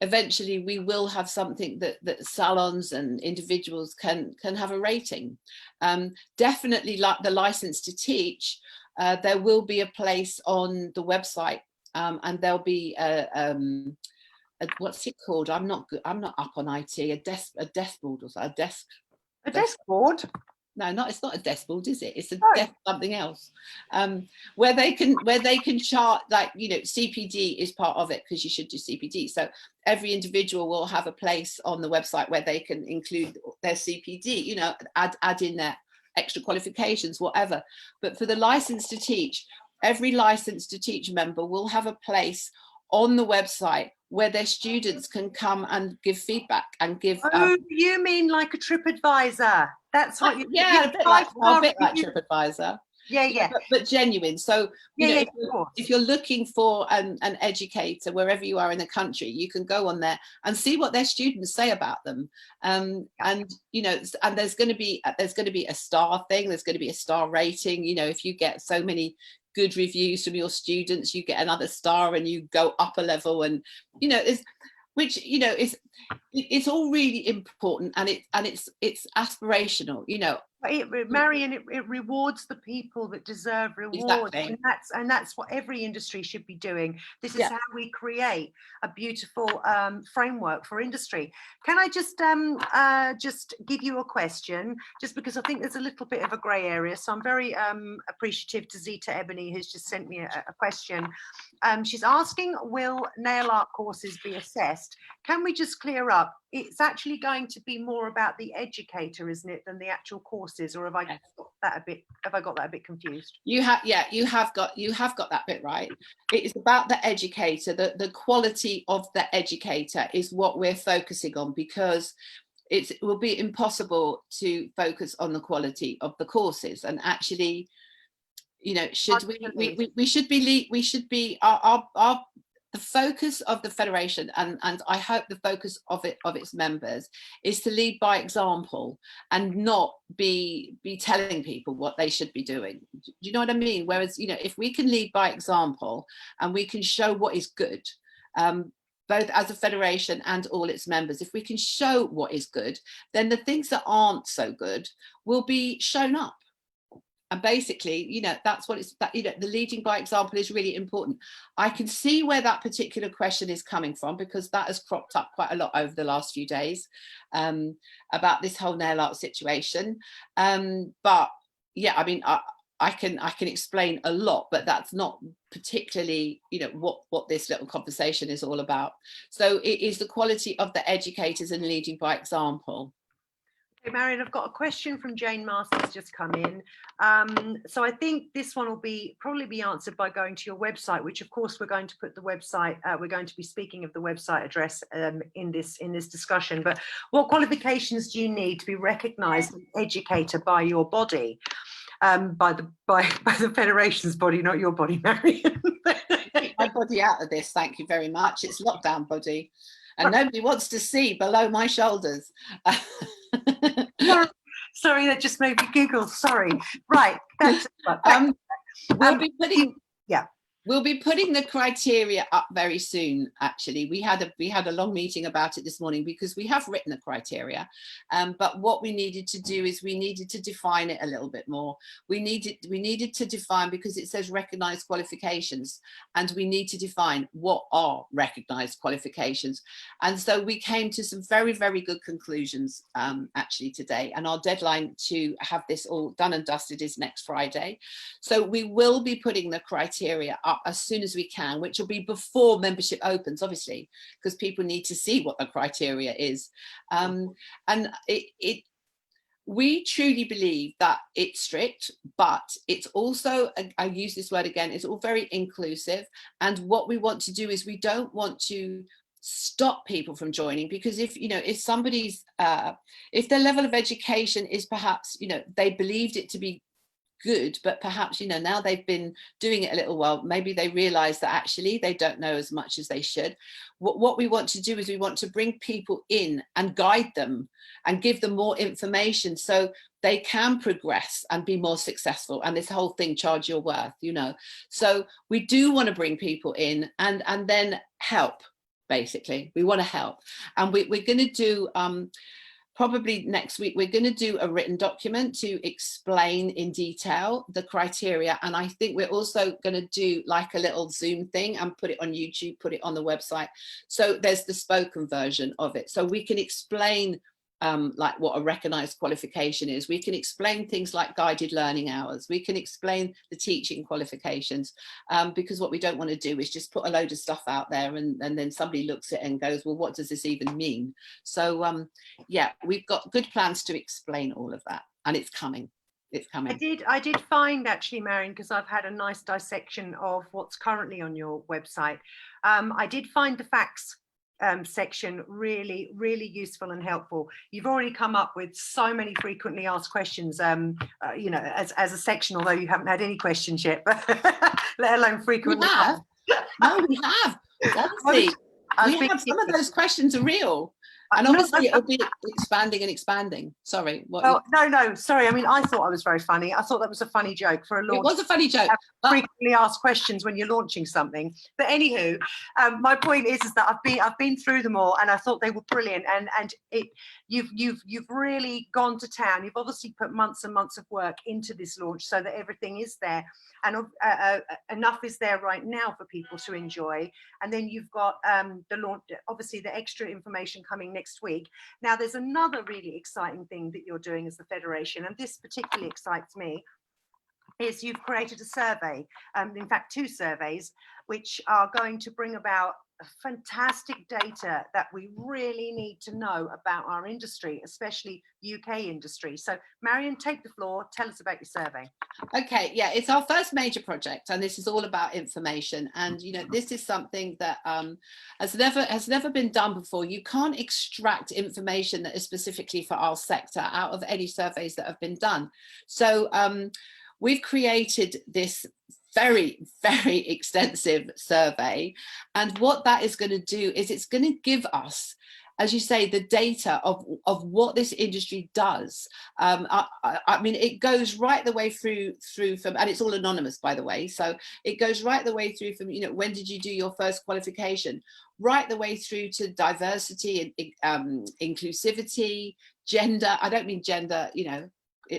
eventually we will have something that salons and individuals can have a rating. Definitely, like the license to teach, there will be a place on the website, and there'll be what's it called? I'm not good. I'm not up on IT. A desk board or something. A desk board? No, it's not a desk board, is it? It's a No. desk something else. Where they can chart, like, you know, CPD is part of it, because you should do CPD. So every individual will have a place on the website where they can include their CPD, you know, add in their extra qualifications, whatever. But for the license to teach, every license to teach member will have a place on the website where their students can come and give feedback and give. Oh, you mean like a TripAdvisor? That's what you. Yeah, a bit like TripAdvisor. Yeah. But genuine. So, you know, if you're looking for an educator wherever you are in the country, you can go on there and see what their students say about them. And you know, and there's going to be a star thing. There's going to be a star rating. You know, if you get so many good reviews from your students, you get another star and you go up a level. And you know, it's all really important, and it's aspirational, you know. Marian, it rewards the people that deserve rewards. Exactly. And that's what every industry should be doing. This is how we create a beautiful framework for industry. Can I just give you a question, just because I think there's a little bit of a grey area. So I'm very appreciative to Zita Ebony, who's just sent me a question. She's asking, will nail art courses be assessed? Can we just clear up? It's actually going to be more about the educator, isn't it, than the actual courses? Or have I got that a bit confused? You have got that bit right. It is about the educator. The quality of the educator is what we're focusing on, because it will be impossible to focus on the quality of the courses. And actually, you know, we should be the focus of the federation, and I hope the focus of its members, is to lead by example and not be telling people what they should be doing. Do you know what I mean? Whereas, you know, if we can lead by example and we can show what is good, both as a federation and all its members, if we can show what is good, then the things that aren't so good will be shown up. And basically, you know, that's what it's, you know, the leading by example is really important. I can see where that particular question is coming from, because that has cropped up quite a lot over the last few days about this whole nail art situation. But yeah, I mean, I can explain a lot, but that's not particularly, you know, what this little conversation is all about. So it is the quality of the educators and leading by example. Okay, Marian, I've got a question from Jane Masters just come in. So I think this one will probably be answered by going to your website, which of course we're going to put the website, we're going to be speaking of the website address in this discussion. But what qualifications do you need to be recognised as an educator by your body? By the federation's body, not your body, Marian. Keep my body out of this, thank you very much. It's lockdown body, and nobody wants to see below my shoulders. Sorry, that just made me giggle. Sorry. Right. We'll be putting the criteria up very soon. Actually, we had a long meeting about it this morning, because we have written the criteria, but what we needed to do is we needed to define it a little bit more. We needed to define, because it says recognised qualifications, and we need to define what are recognised qualifications. And so we came to some very, very good conclusions actually today, and our deadline to have this all done and dusted is next Friday. So we will be putting the criteria up as soon as we can, which will be before membership opens, obviously, because people need to see what the criteria is. And we truly believe that it's strict, but it's also, I use this word again, it's all very inclusive. And what we want to do is, we don't want to stop people from joining, because if somebody's if their level of education is perhaps, you know, they believed it to be good, but perhaps, you know, now they've been doing it a little while, maybe they realize that actually they don't know as much as they should. What we want to do is we want to bring people in and guide them and give them more information, so they can progress and be more successful. And this whole thing, charge your worth, you know. So we do want to bring people in and then help. Basically, we want to help, and we're going to do probably next week, we're going to do a written document to explain in detail the criteria. And I think we're also going to do like a little Zoom thing and put it on YouTube, put it on the website. So there's the spoken version of it. So we can explain like what a recognized qualification is. We can explain things like guided learning hours. We can explain the teaching qualifications, because what we don't want to do is just put a load of stuff out there and then somebody looks at it and goes, well, what does this even mean? So yeah, we've got good plans to explain all of that, and it's coming. It's coming. I did find actually, Marian, because I've had a nice dissection of what's currently on your website. I did find the facts section really useful and helpful. You've already come up with so many frequently asked questions, you know, as a section, although you haven't had any questions yet, but let alone frequently. We have. No, we have. Honestly, we have some of those questions are real. And obviously it'll be expanding and expanding. Sorry. Well, no, sorry. I mean, I thought I was very funny. I thought that was a funny joke for a launch. It was a funny joke. Frequently asked questions when you're launching something. But anywho, my point is that I've been through them all, and I thought they were brilliant. And you've really gone to town. You've obviously put months and months of work into this launch so that everything is there, and enough is there right now for people to enjoy. And then you've got the launch, obviously the extra information coming next week. Now, there's another really exciting thing that you're doing as the Federation, and this particularly excites me, is you've created a survey, in fact 2 surveys, which are going to bring about fantastic data that we really need to know about our industry, especially UK industry. So Marian, take the floor, tell us about your survey. Okay, yeah, it's our first major project, and this is all about information. And you know, this is something that has never been done before. You can't extract information that is specifically for our sector out of any surveys that have been done. So we've created this very extensive survey, and what that is going to do is it's going to give us, as you say, the data of what this industry does. I mean, it goes right the way through from, and it's all anonymous, by the way, so it goes right the way through from, you know, when did you do your first qualification, right the way through to diversity and inclusivity, gender. I don't mean gender, you know,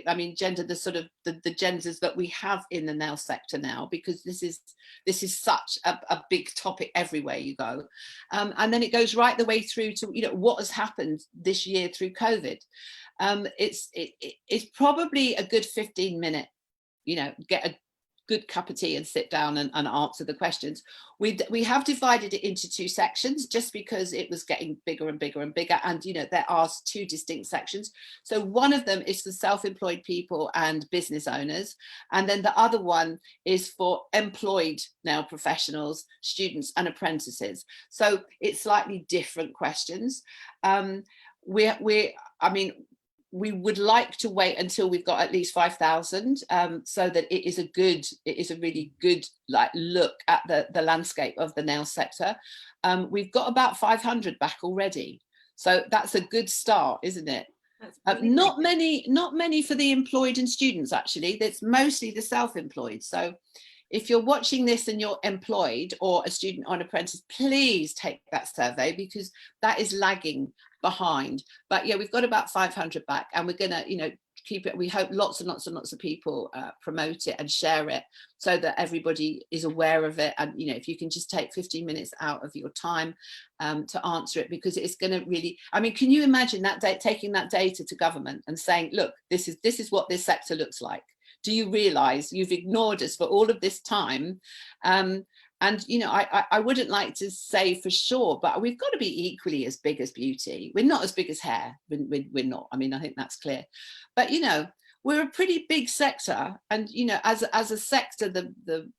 I mean gender, the sort of the genders that we have in the nail sector now, because this is such a big topic everywhere you go, and then it goes right the way through to, you know, what has happened this year through COVID. It's probably a good 15-minute, you know, get a good cup of tea and sit down and answer the questions. We have divided it into 2 sections just because it was getting bigger and bigger and bigger, and you know, there are 2 distinct sections. So one of them is for self-employed people and business owners, and then the other one is for employed nail professionals, students and apprentices. So it's slightly different questions. We would like to wait until we've got at least 5,000, so that it is a really good like look at the landscape of the nail sector. We've got about 500 back already, so that's a good start, isn't it? Not many for the employed and students, actually. That's mostly the self-employed. So if you're watching this and you're employed or a student or an apprentice, please take that survey, because that is lagging behind. But yeah, we've got about 500 back, and we're gonna, you know, keep it. We hope lots and lots and lots of people promote it and share it so that everybody is aware of it. And you know, if you can just take 15 minutes out of your time to answer it, because it's going to really, I mean, can you imagine that taking that data to government and saying, look, this is what this sector looks like. Do you realize you've ignored us for all of this time? And, you know, I wouldn't like to say for sure, but we've got to be equally as big as beauty. We're not as big as hair. We're not. I mean, I think that's clear. But, you know, we're a pretty big sector. And, you know, as a sector,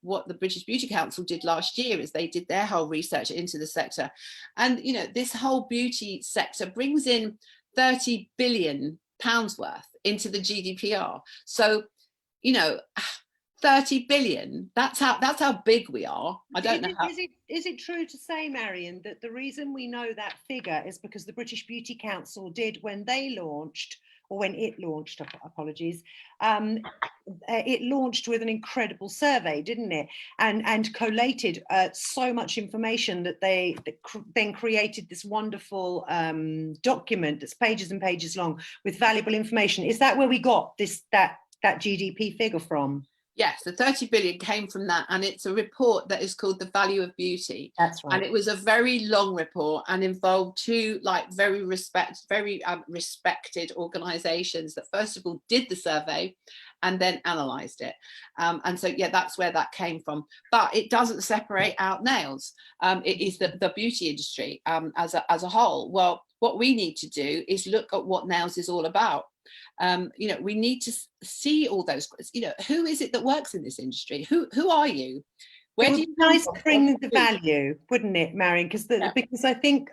what the British Beauty Council did last year is they did their whole research into the sector. And, you know, this whole beauty sector brings in £30 billion worth into the GDPR. So, you know, 30 billion, that's how big we are. I don't know how. Is it true to say, Marian, that the reason we know that figure is because the British Beauty Council did, when they launched, or when it launched, apologies, it launched with an incredible survey, didn't it? And collated so much information that they then created this wonderful document that's pages and pages long with valuable information. Is that where we got that GDP figure from? Yes, the 30 billion came from that, and it's a report that is called The Value of Beauty. That's right. And it was a very long report and involved two very respected organizations that first of all did the survey and then analyzed it. And so, yeah, that's where that came from. But it doesn't separate out nails. It is the beauty industry as a whole. Well, what we need to do is look at what nails is all about. We need to see all those, who is it that works in this industry? Who are you? Where do you come nice to bring the value, wouldn't it, Marian? Because I think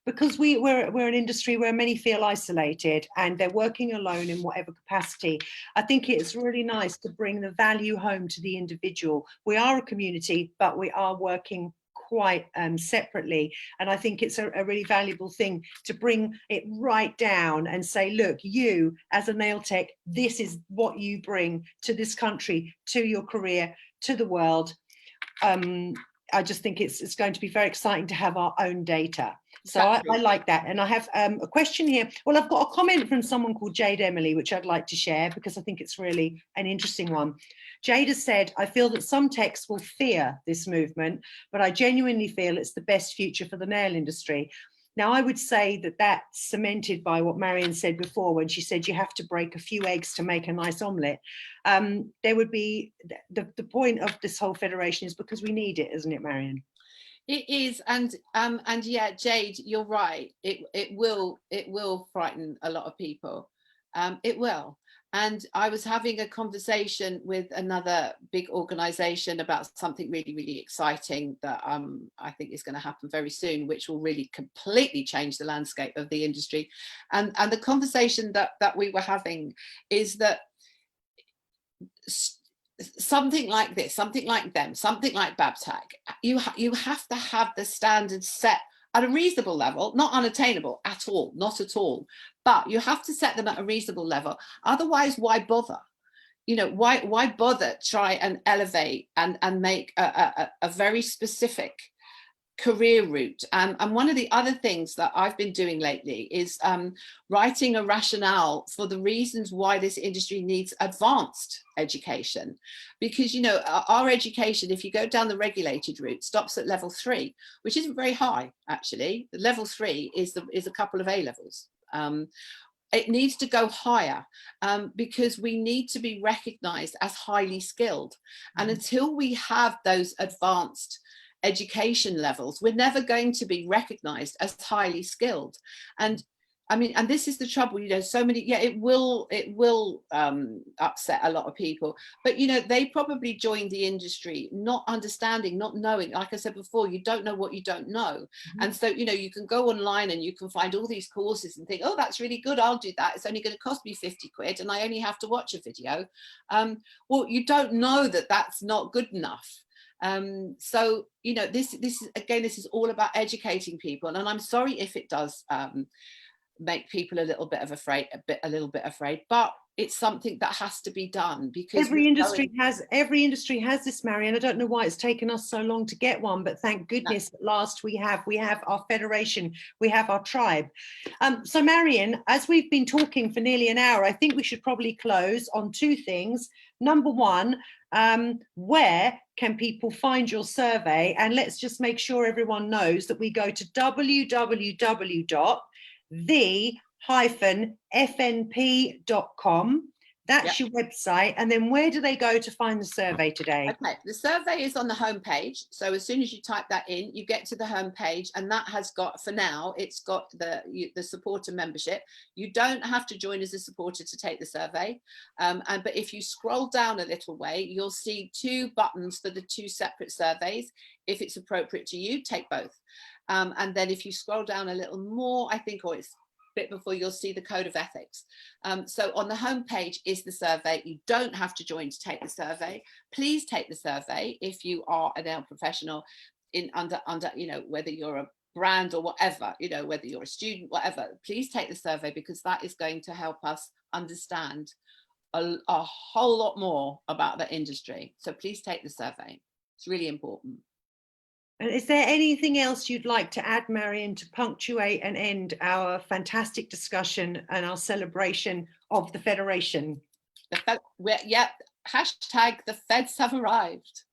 because we're an industry where many feel isolated and they're working alone in whatever capacity. I think it's really nice to bring the value home to the individual. We are a community, but we are working quite separately, and I think it's a really valuable thing to bring it right down and say, look, you as a nail tech, this is what you bring to this country, to your career, to the world. I just think it's going to be very exciting to have our own data. So I like that. And I have a question here. Well, I've got a comment from someone called Jade Emily, which I'd like to share because I think it's really an interesting one. Jade has said, I feel that some techs will fear this movement, but I genuinely feel it's the best future for the nail industry. Now, I would say that that's cemented by what Marian said before when she said you have to break a few eggs to make a nice omelette. There would be the point of this whole federation is because we need it, isn't it, Marian? It is, and yeah, Jade, you're right. It will frighten a lot of people. It will. And I was having a conversation with another big organization about something really, really exciting that I think is going to happen very soon, which will really completely change the landscape of the industry. And the conversation that we were having is that something like this, something like them, something like Babtag, you have to have the standards set at a reasonable level, not unattainable at all, not at all, but you have to set them at a reasonable level. Otherwise, why bother? Why bother try and elevate and make a very specific career route? And one of the other things that I've been doing lately is writing a rationale for the reasons why this industry needs advanced education, because our education, if you go down the regulated route, stops at level 3, which isn't very high actually. The level 3 is a couple of A levels. It needs to go higher because we need to be recognized as highly skilled. And until we have those advanced education levels, we're never going to be recognized as highly skilled. And I mean, and this is the trouble, so many, it will upset a lot of people, but they probably joined the industry not understanding, not knowing. Like I said before, you don't know what you don't know. And so you can go online and you can find all these courses and think, oh, that's really good, I'll do that, it's only going to cost me 50 quid and I only have to watch a video. Well, you don't know that that's not good enough. So this is all about educating people, and I'm sorry if it does make people a little bit afraid, but it's something that has to be done because every industry has this, Marian. I don't know why it's taken us so long to get one, but thank goodness at last we have our federation, we have our tribe. So Marian, as we've been talking for nearly an hour, I think we should probably close on two things. Number one, where can people find your survey? And let's just make sure everyone knows that we go to www.the-fnp.com. That's your website. And then where do they go to find the survey today? Okay, the survey is on the homepage. So as soon as you type that in, you get to the homepage, and that has got, for now, it's got the supporter membership. You don't have to join as a supporter to take the survey. But if you scroll down a little way, you'll see 2 buttons for the 2 separate surveys. If it's appropriate to you, take both. And then if you scroll down a little more, I think, or it's bit before, you'll see the code of ethics. So on the homepage is the survey. You don't have to join to take the survey. Please take the survey if you are a nail professional, under whether you're brand or whatever, you know, whether you're a student, whatever, please take the survey, because that is going to help us understand a whole lot more about the industry. So please take the survey. It's really important. And is there anything else you'd like to add, Marian, to punctuate and end our fantastic discussion and our celebration of the Federation? Yeah, hashtag the feds have arrived.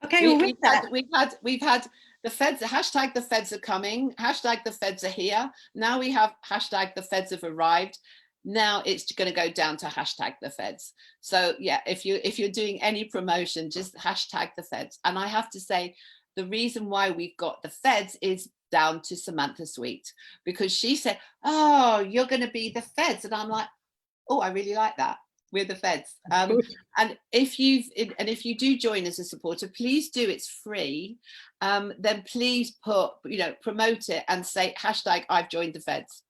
Okay, well, we've had the feds, hashtag the feds are coming, hashtag the feds are here. Now we have hashtag the feds have arrived. Now it's going to go down to hashtag the feds. So yeah, if you're doing any promotion, just hashtag the feds. And I have to say, the reason why we've got the feds is down to Samantha Sweet, because she said, oh, you're going to be the feds. And I'm like, oh, I really like that. We're the feds. And if you do join as a supporter, please do, it's free. Then please put, you know, promote it and say hashtag I've joined the feds.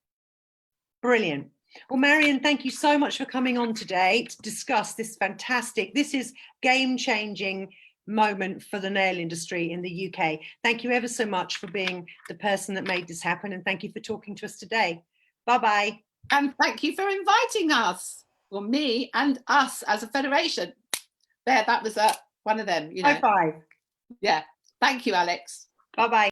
Brilliant. Well, Marian, thank you so much for coming on today to discuss this this is game-changing moment for the nail industry in the UK. Thank you ever so much for being the person that made this happen, and thank you for talking to us today. Bye-bye. And thank you for inviting us, well, me and us as a federation. There, that was one of them, you know. High five. Yeah. Thank you, Alex. Bye-bye.